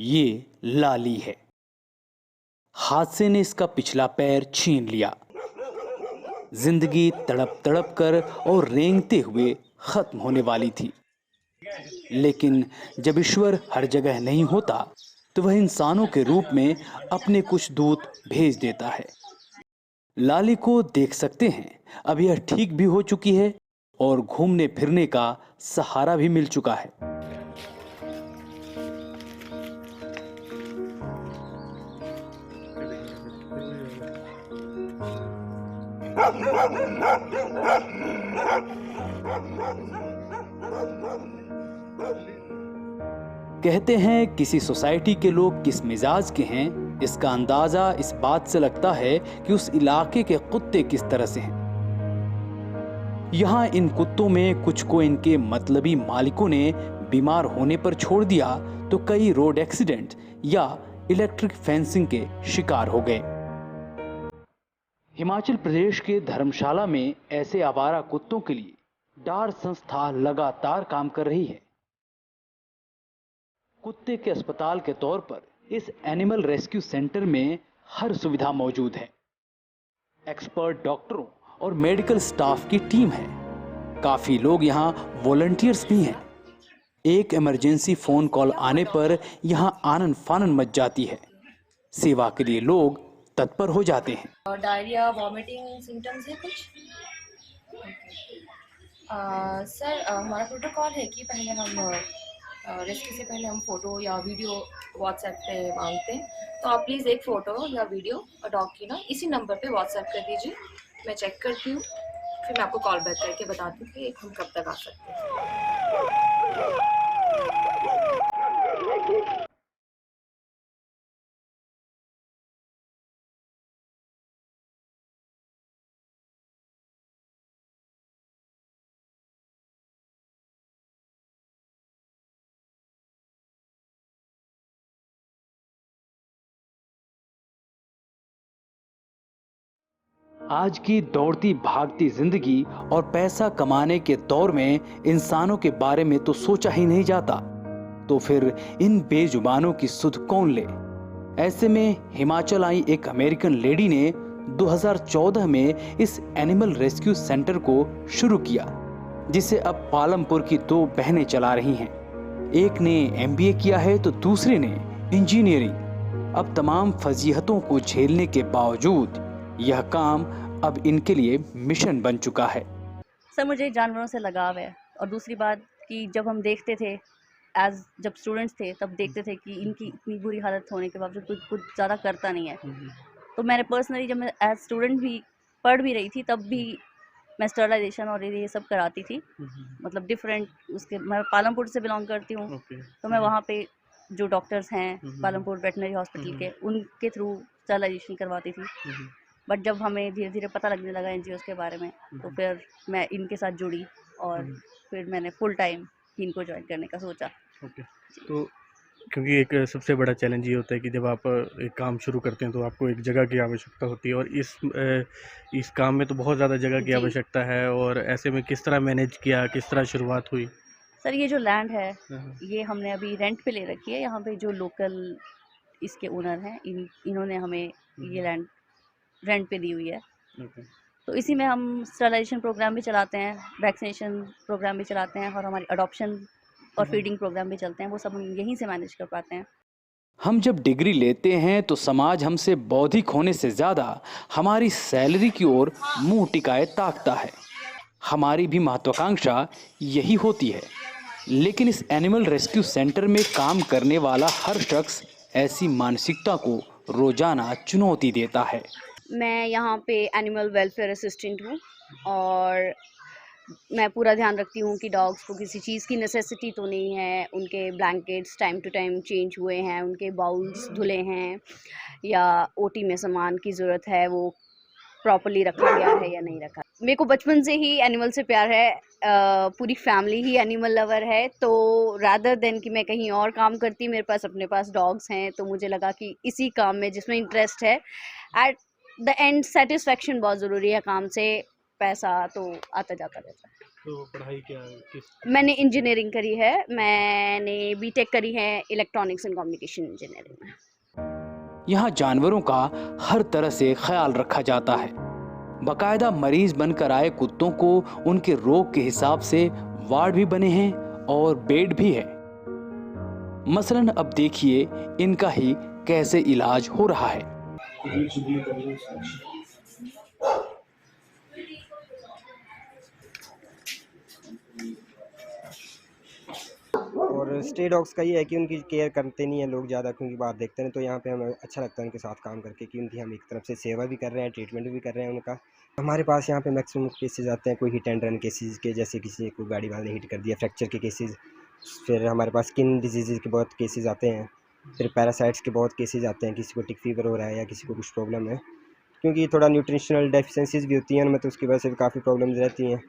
ये लाली है। हादसे ने इसका पिछला पैर छीन लिया। जिंदगी तड़प तड़प कर और रेंगते हुए खत्म होने वाली थी। लेकिन जब ईश्वर हर जगह नहीं होता तो वह इंसानों के रूप में अपने कुछ दूत भेज देता है। लाली को देख सकते हैं, अब यह ठीक भी हो चुकी है और घूमने फिरने का सहारा भी मिल चुका है। कहते हैं किसी सोसाइटी के लोग किस मिजाज के हैं, इसका अंदाजा इस बात से लगता है कि उस इलाके के कुत्ते किस तरह से हैं। यहाँ इन कुत्तों में कुछ को इनके मतलबी मालिकों ने बीमार होने पर छोड़ दिया तो कई रोड एक्सीडेंट या इलेक्ट्रिक फेंसिंग के शिकार हो गए। हिमाचल प्रदेश के धर्मशाला में ऐसे आवारा कुत्तों के लिए डार संस्था लगातार काम कर रही है। कुत्ते के अस्पताल के तौर पर इस एनिमल रेस्क्यू सेंटर में हर सुविधा मौजूद है। एक्सपर्ट डॉक्टरों और मेडिकल स्टाफ की टीम है। काफी लोग यहाँ वॉलंटियर्स भी हैं। एक इमरजेंसी फोन कॉल आने पर यहाँ आनन फानन मच जाती है। सेवा के लिए लोग तत्पर हो जाते हैं। और डायरिया वॉमिटिंग सिम्टम्स है कुछ? सर हमारा प्रोटोकॉल है कि पहले हम रेस्क्यू से पहले हम फ़ोटो या वीडियो व्हाट्सएप पे मांगते हैं, तो आप प्लीज़ एक फ़ोटो या वीडियो डॉग की ना इसी नंबर पे व्हाट्सएप कर दीजिए। मैं चेक करती हूँ, फिर मैं आपको कॉल बैक करके बताती हूँ कि हम कब तक आ सकते हैं। आज की दौड़ती भागती जिंदगी और पैसा कमाने के दौर में इंसानों के बारे में तो सोचा ही नहीं जाता, तो फिर इन बेजुबानों की सुध कौन ले। ऐसे में हिमाचल आई एक अमेरिकन लेडी ने 2014 में इस एनिमल रेस्क्यू सेंटर को शुरू किया, जिसे अब पालमपुर की दो बहनें चला रही हैं। एक ने MBA किया है तो दूसरे ने इंजीनियरिंग। अब तमाम फजीहतों को झेलने के बावजूद यह काम अब इनके लिए मिशन बन चुका है। सर मुझे जानवरों से लगाव है, और दूसरी बात कि जब हम देखते थे जब स्टूडेंट्स थे तब देखते थे कि इनकी इतनी बुरी हालत होने के बावजूद कुछ ज़्यादा करता नहीं है। तो मैंने पर्सनली जब मैं एज स्टूडेंट भी पढ़ भी रही थी तब भी मैं स्टरलाइजेशन और ये सब कराती थी। मतलब डिफरेंट उसके, मैं पालमपुर से बिलोंग करती हूँ, तो मैं वहाँ पे जो डॉक्टर्स हैं पालमपुर वेटनरी हॉस्पिटल के, उनके थ्रू स्टरलाइजेशन करवाती थी। बट जब हमें धीरे धीरे पता लगने लगा NGOs के बारे में, तो फिर मैं इनके साथ जुड़ी और फिर मैंने फुल टाइम इनको ज्वाइन करने का सोचा। तो क्योंकि एक सबसे बड़ा चैलेंज ये होता है कि जब आप एक काम शुरू करते हैं तो आपको एक जगह की आवश्यकता होती है, और इस काम में तो बहुत ज़्यादा जगह की आवश्यकता है। और ऐसे में किस तरह मैनेज किया, किस तरह शुरुआत हुई? सर ये जो लैंड है ये हमने अभी रेंट पे ले रखी है। यहाँ पे जो लोकल इसके ओनर हैं इन्होंने हमें ये लैंड रेंट पे दी हुई है। तो इसी में हम स्टरलाइजेशन प्रोग्राम भी चलाते हैं, वैक्सीनेशन प्रोग्राम भी चलाते हैं, और हमारी अडॉप्शन और फीडिंग प्रोग्राम भी चलते हैं। वो सब हम यहीं से मैनेज कर पाते हैं। हम जब डिग्री लेते हैं तो समाज हमसे बौद्धिक होने से ज़्यादा हमारी सैलरी की ओर मुंह टिकाए ताकता है। हमारी भी महत्वाकांक्षा यही होती है। लेकिन इस एनिमल रेस्क्यू सेंटर में काम करने वाला हर शख्स ऐसी मानसिकता को रोजाना चुनौती देता है। मैं यहाँ पे एनिमल वेलफेयर असिस्टेंट हूँ, और मैं पूरा ध्यान रखती हूँ कि डॉग्स को किसी चीज़ की नेसेसिटी तो नहीं है, उनके blankets time to time change हुए हैं, उनके बाउल्स धुले हैं, या OT में सामान की ज़रूरत है वो प्रॉपर्ली रखा गया है या नहीं रखा। मेरे को बचपन से ही एनिमल से प्यार है, पूरी फैमिली ही एनिमल लवर है। तो रादर देन कि मैं कहीं और काम करती, मेरे पास अपने पास डॉग्स हैं, तो मुझे लगा कि इसी काम में जिसमें इंटरेस्ट है, एट द एंड सेटिस्फेक्शन बहुत ज़रूरी है काम से, पैसा तो आता जाता रहता है। तो पढ़ाई क्या किस मैंने इंजीनियरिंग करी है, मैंने बीटेक करी है इलेक्ट्रॉनिक्स एंड कम्युनिकेशन इंजीनियरिंग में। यहाँ जानवरों का हर तरह से ख्याल रखा जाता है। बकायदा मरीज बनकर आए कुत्तों को उनके रोग के हिसाब से वार्ड भी बने हैं और बेड भी है। मसलन अब देखिए इनका ही कैसे इलाज हो रहा है। और स्ट्रे डॉग्स का ये है कि उनकी केयर करते नहीं है लोग ज़्यादा, क्योंकि बाहर देखते हैं तो यहाँ पे हमें अच्छा लगता है उनके साथ काम करके कि उनकी हम एक तरफ से सेवा भी कर रहे हैं, ट्रीटमेंट भी कर रहे हैं उनका। हमारे पास यहाँ पे मैक्सिमम केसेस आते हैं कोई हिट एंड रन केसेस के, जैसे किसी को गाड़ी वाले ने हिट कर दिया, फ्रैक्चर के केसेस। फिर हमारे पास स्किन डिजीज़ के बहुत केसेस आते हैं, फिर पैरासाइट्स के बहुत केसेस आते हैं, किसी को टिक फीवर हो रहा है या किसी को कुछ प्रॉब्लम है, क्योंकि थोड़ा न्यूट्रिशनल डेफिशिएंसीज भी होती हैं उनमें, तो उसकी वजह से भी काफ़ी प्रॉब्लम्स रहती हैं।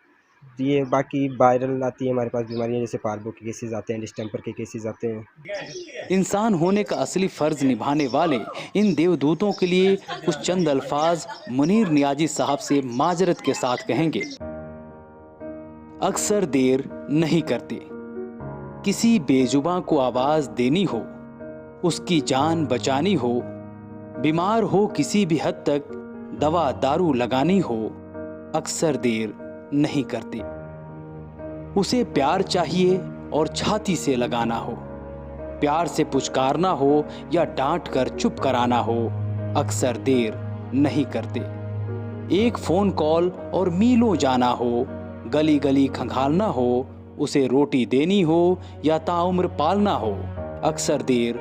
ये बाकी वायरल आती है हमारे पास बीमारियाँ, जैसे पार्बो के केसेस आते हैं, डिस्टेम्पर के केसेस आते हैं। इंसान होने का असली फर्ज निभाने वाले इन देवदूतों के लिए कुछ चंद अल्फाज मुनीर नियाजी साहब से माजरत के साथ कहेंगे। अक्सर देर नहीं करते। किसी बेजुबां को आवाज देनी हो, उसकी जान बचानी हो, बीमार हो किसी भी हद तक दवा दारू लगानी हो, अक्सर देर नहीं करते। उसे प्यार चाहिए और छाती से लगाना हो, प्यार से पुचकारना हो या डांट कर चुप कराना हो, अक्सर देर नहीं करते। एक फोन कॉल और मीलों जाना हो, गली गली खंगालना हो, उसे रोटी देनी हो या ताउम्र पालना हो, अक्सर देर